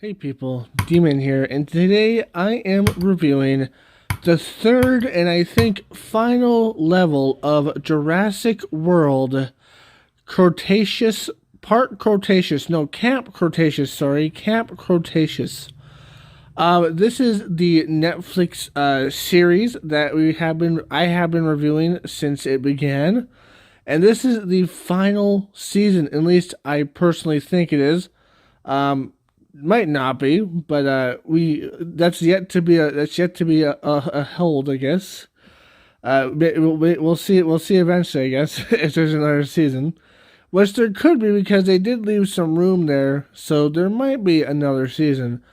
Hey people, Demon here, and today I am reviewing the third and I think final level of Jurassic World Cretaceous, Camp Cretaceous. This is the Netflix series that I have been reviewing since it began, and this is the final season. At least I personally think it is. Might not be, but that's yet to be a hold, I guess. We'll see. We'll see eventually, I guess, if there's another season, which there could be because they did leave some room there, so there might be another season.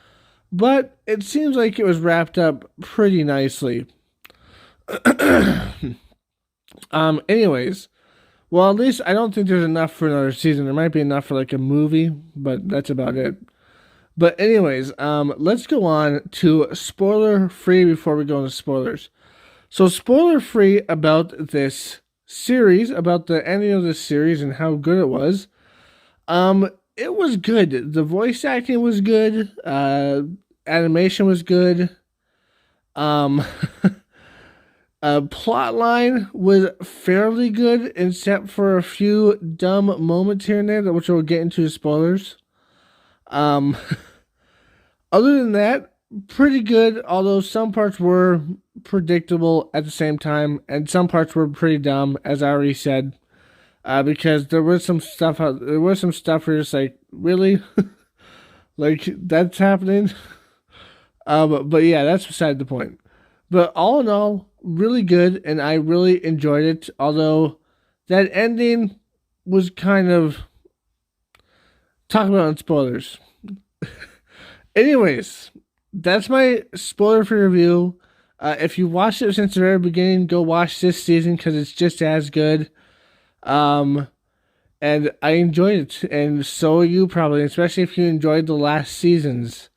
But it seems like it was wrapped up pretty nicely. Anyways, well, at least I don't think there's enough for another season. There might be enough for like a movie, but that's about it. But anyways, let's go on to spoiler free before we go into spoilers. So spoiler free about this series, about the ending of this series and how good it was. It was good. The voice acting was good. Animation was good. Plot line was fairly good, except for a few dumb moments here and there, which we'll get into spoilers. Other than that, pretty good, although some parts were predictable at the same time, and some parts were pretty dumb, as I already said, because there was some stuff where you're just like, really? Like, that's happening? But yeah, that's beside the point. But all in all, really good, and I really enjoyed it, although that ending was kind of... Talk about spoilers. Anyways, that's my spoiler-free review. If you watched it since the very beginning, go watch this season because it's just as good. And I enjoyed it, and so are you probably, especially if you enjoyed the last seasons.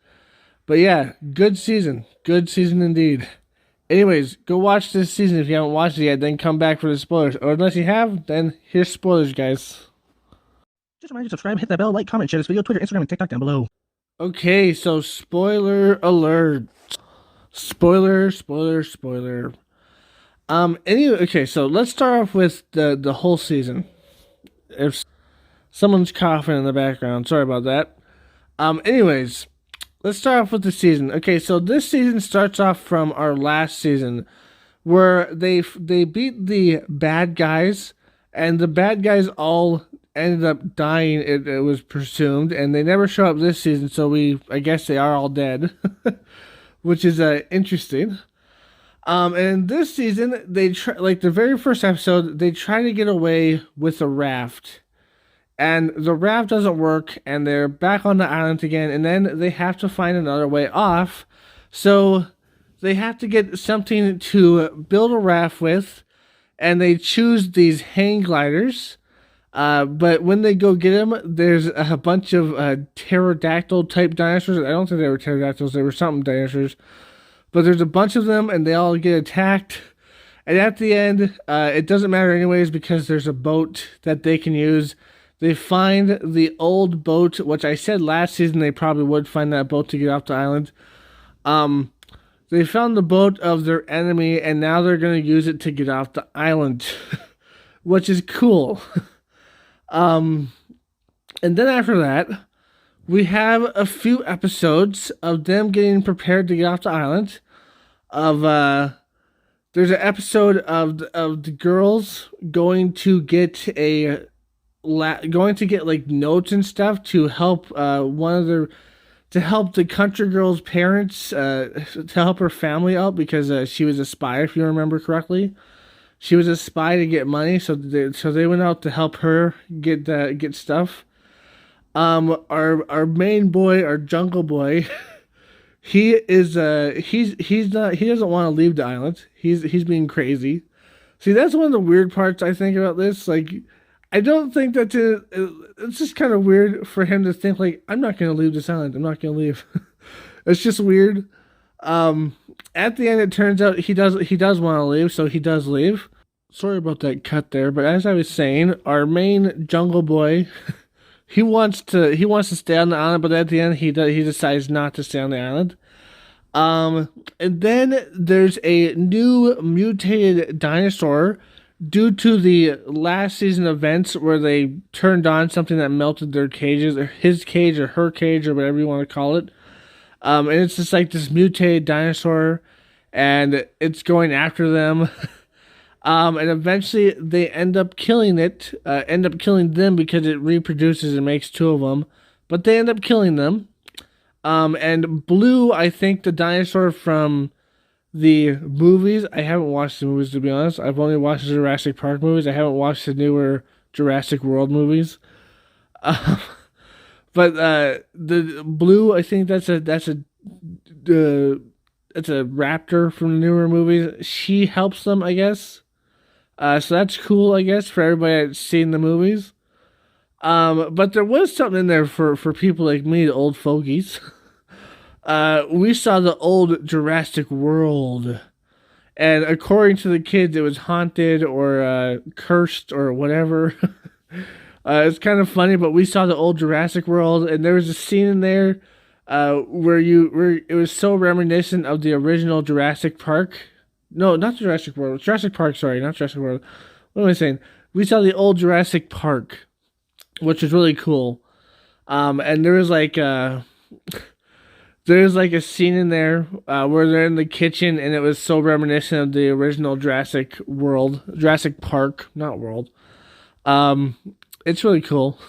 But yeah, good season indeed. Anyways, go watch this season if you haven't watched it yet, then come back for the spoilers. Or unless you have, then here's spoilers, guys. Just remind you to subscribe, hit that bell, like, comment, share this video, Twitter, Instagram, and TikTok down below. Okay, so spoiler alert. Spoiler. Okay, so let's start off with the whole season. If someone's coughing in the background, sorry about that. Anyways, let's start off with the season. Okay, so this season starts off from our last season, where they beat the bad guys, and the bad guys all ended up dying, it was presumed, and they never show up this season, so I guess they are all dead, which is interesting. And this season, like the very first episode, they try to get away with a raft, and the raft doesn't work, and they're back on the island again, and then they have to find another way off, so they have to get something to build a raft with, and they choose these hang gliders. But when they go get them, there's a bunch of pterodactyl type dinosaurs. I don't think they were pterodactyls, they were something dinosaurs. But there's a bunch of them, and they all get attacked. And at the end, it doesn't matter anyways because there's a boat that they can use. They find the old boat, which I said last season they probably would find that boat to get off the island. They found the boat of their enemy, and now they're going to use it to get off the island, which is cool. And then after that, we have a few episodes of them getting prepared to get off the island. There's an episode of the girls going to get like notes and stuff to help to help the country girl's parents, to help her family out because she was a spy, if you remember correctly. She was a spy to get money, so they went out to help her get stuff. Our main boy, our jungle boy, he doesn't want to leave the island. He's being crazy. See, that's one of the weird parts I think about this. Like, I don't think that it's just kind of weird for him to think like, I'm not going to leave this island. I'm not going to leave. It's just weird. At the end, it turns out he does want to leave, so he does leave. Sorry about that cut there, but as I was saying, our main jungle boy, he wants to stay on the island, but at the end he decides not to stay on the island. And then there's a new mutated dinosaur due to the last season events where they turned on something that melted their cages, or his cage or her cage or whatever you want to call it. And it's just like this mutated dinosaur, and it's going after them. And eventually they end up killing them because it reproduces and makes two of them. But they end up killing them. And Blue, I think the dinosaur from the movies, I haven't watched the movies to be honest. I've only watched the Jurassic Park movies. I haven't watched the newer Jurassic World movies. But the Blue, I think that's a raptor from the newer movies. She helps them, I guess. So that's cool, I guess, for everybody that's seen the movies. But there was something in there for people like me, the old fogies. We saw the old Jurassic World. And according to the kids, it was haunted or cursed or whatever. It's kind of funny, but we saw the old Jurassic World, and there was a scene in there where it was so reminiscent of the original Jurassic Park. No, not Jurassic World. Jurassic Park, sorry, not Jurassic World. What am I saying? We saw the old Jurassic Park, which was really cool. And there was like a scene in there where they're in the kitchen, and it was so reminiscent of the original Jurassic Park, not World. It's really cool.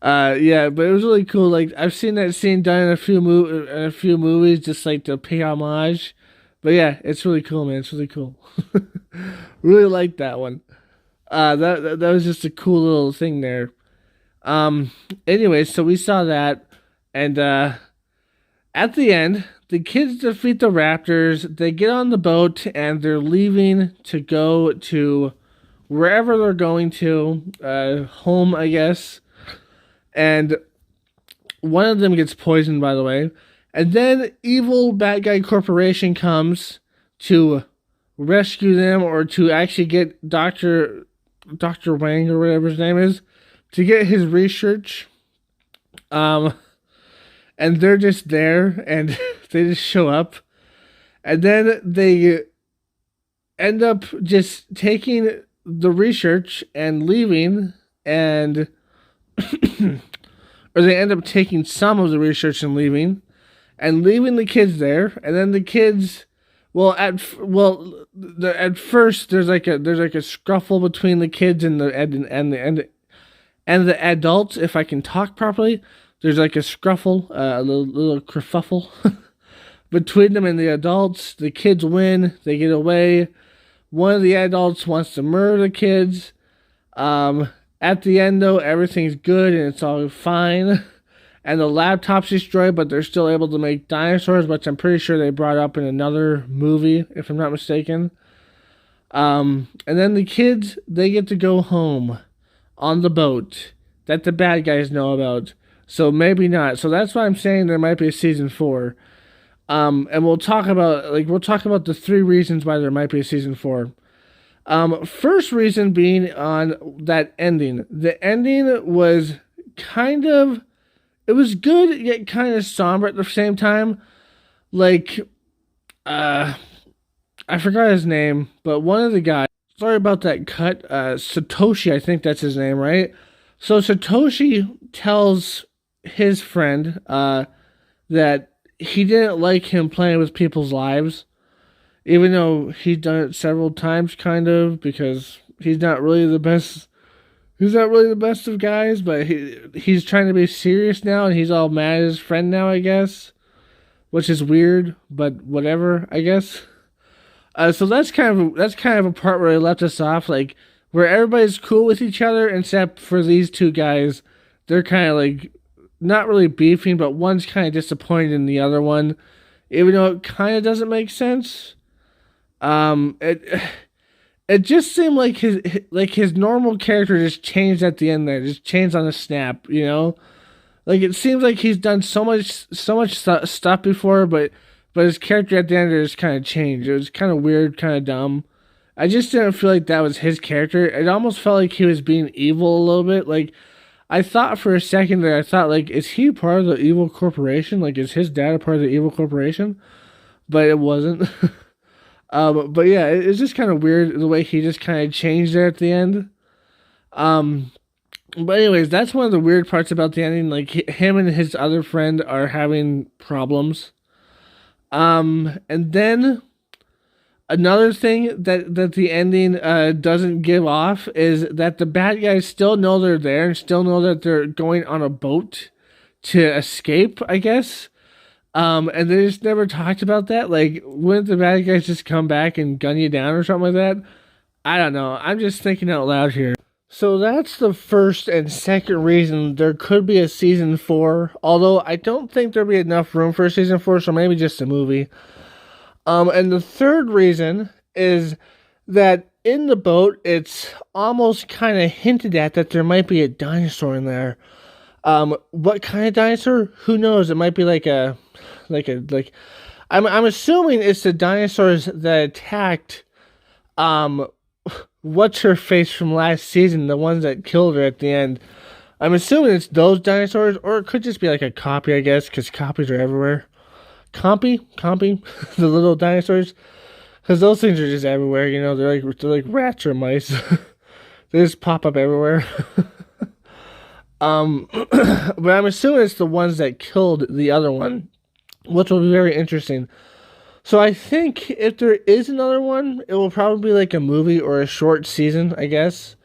Yeah, but it was really cool. Like, I've seen that scene done in a few movies, just like to pay homage. But yeah, it's really cool, man. It's really cool. Really like that one. That was just a cool little thing there. Anyway, so we saw that, and at the end, the kids defeat the raptors. They get on the boat, and they're leaving to go to wherever they're going to, home, I guess. And one of them gets poisoned, by the way. And then evil bad guy corporation comes to rescue them, or to actually get Dr. Wang, or whatever his name is, to get his research. And they're just there, and they just show up. And then they end up just taking the research and leaving, and or they end up taking some of the research and leaving the kids there. And then the kids, at first there's like a scuffle between the kids and the adults. If I can talk properly, there's like a scuffle, a little kerfuffle between them and the adults. The kids win. They get away. One of the adults wants to murder the kids. At the end, though, everything's good and it's all fine. And the laptop's destroyed, but they're still able to make dinosaurs, which I'm pretty sure they brought up in another movie, if I'm not mistaken. And then the kids, they get to go home on the boat that the bad guys know about. So maybe not. So that's why I'm saying there might be a season 4. And we'll talk about the 3 reasons why there might be a season 4. First reason being on that ending. The ending was it was good, yet kind of somber at the same time. Like, I forgot his name, but one of the guys, sorry about that cut, Satoshi, I think that's his name, right? So Satoshi tells his friend, that he didn't like him playing with people's lives, even though he's done it several times, kind of, because he's not really the best. He's not really the best of guys, but he's trying to be serious now, and he's all mad at his friend now, I guess, which is weird, but whatever, I guess. So that's kind of a part where they left us off, like where everybody's cool with each other, except for these 2 guys. They're kind of like not really beefing, but one's kind of disappointed in the other one, even though it kind of doesn't make sense. It just seemed like his normal character just changed at the end there, just changed on a snap, you know? Like, it seems like he's done so much stuff before, but his character at the end just kind of changed. It was kind of weird, kind of dumb. I just didn't feel like that was his character. It almost felt like he was being evil a little bit. Like, I thought for a second there, I thought, like, is he part of the evil corporation? Like, is his dad a part of the evil corporation? But it wasn't. But yeah, it's just kind of weird the way he just kind of changed there at the end. But anyways, that's one of the weird parts about the ending. Like, him and his other friend are having problems. And then another thing that the ending doesn't give off is that the bad guys still know they're there and still know that they're going on a boat to escape, I guess. And they just never talked about that. Like, wouldn't the bad guys just come back and gun you down or something like that? I don't know. I'm just thinking out loud here. So that's the first and second reason there could be a season 4. Although I don't think there'll be enough room for a season 4, so maybe just a movie. And the third reason is that in the boat, it's almost kind of hinted at that there might be a dinosaur in there. What kind of dinosaur? Who knows? It might be like I'm assuming it's the dinosaurs that attacked what's her face from last season, the ones that killed her at the end. I'm assuming it's those dinosaurs, or it could just be like a copy, I guess, because copies are everywhere. Compy, the little dinosaurs, because those things are just everywhere. You know, they're like rats or mice. They just pop up everywhere. But I'm assuming it's the ones that killed the other one, which will be very interesting. So I think if there is another one, it will probably be like a movie or a short season, I guess.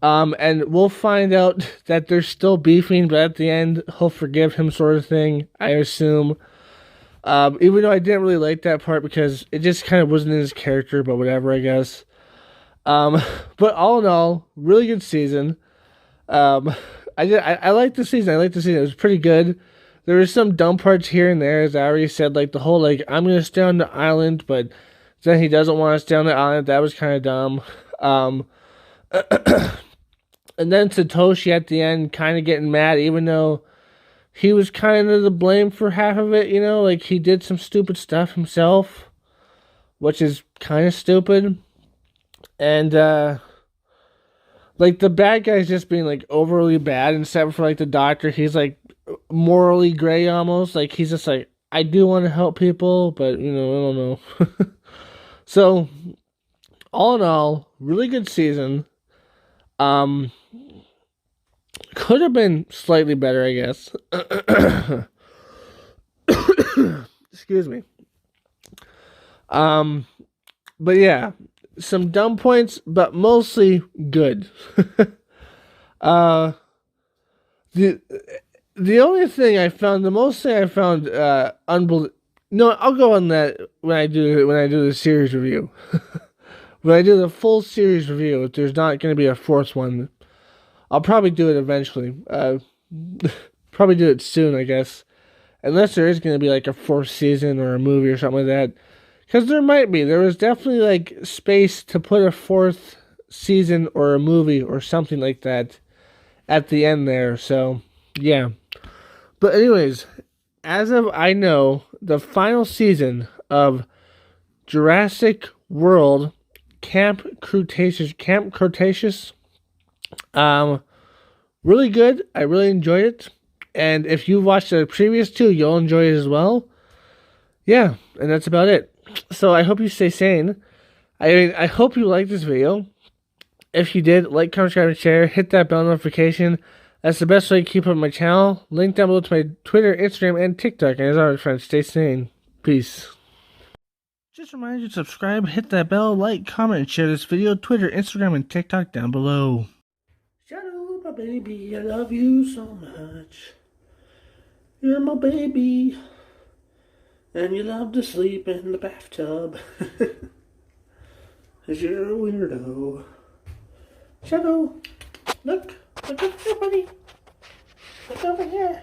And we'll find out that they're still beefing, but at the end, he'll forgive him, sort of thing, I assume. Even though I didn't really like that part because it just kind of wasn't in his character, but whatever, I guess. But all in all, really good season. I liked the season. It was pretty good. There were some dumb parts here and there, as I already said, like the whole, like, I'm going to stay on the island, but then he doesn't want to stay on the island. That was kind of dumb. And then Satoshi at the end kind of getting mad, even though he was kind of to blame for half of it, you know? Like, he did some stupid stuff himself, which is kind of stupid. And, like, the bad guy's just being, like, overly bad, except for, like, the doctor. He's, like, morally gray almost. Like, he's just like, I do want to help people, but, you know, I don't know. So, all in all, really good season. Could have been slightly better, I guess. Excuse me. But yeah, some dumb points, but mostly good. The only thing I found, the most thing I found, unbelievable. No, I'll go on that when I do the series review. When I do the full series review, if there's not going to be a fourth one, I'll probably do it eventually. Probably do it soon, I guess. Unless there is going to be like a fourth season or a movie or something like that. Because there might be. There was definitely like space to put a fourth season or a movie or something like that at the end there. So, yeah. But anyways, as of I know, the final season of Jurassic World Camp Cretaceous. Really good. I really enjoyed it. And if you watched the previous two, you'll enjoy it as well. Yeah, and that's about it. So I hope you stay sane. I hope you liked this video. If you did, like, comment, subscribe, and share. Hit that bell notification. That's the best way to keep up with my channel. Link down below to my Twitter, Instagram, and TikTok. And as always, friends, stay sane. Peace. Just a reminder to subscribe, hit that bell, like, comment, and share this video. Twitter, Instagram, and TikTok down below. Shadow, my baby, I love you so much. You're my baby. And you love to sleep in the bathtub. 'Cause you're a weirdo. Shadow, look over here, buddy. Look over here.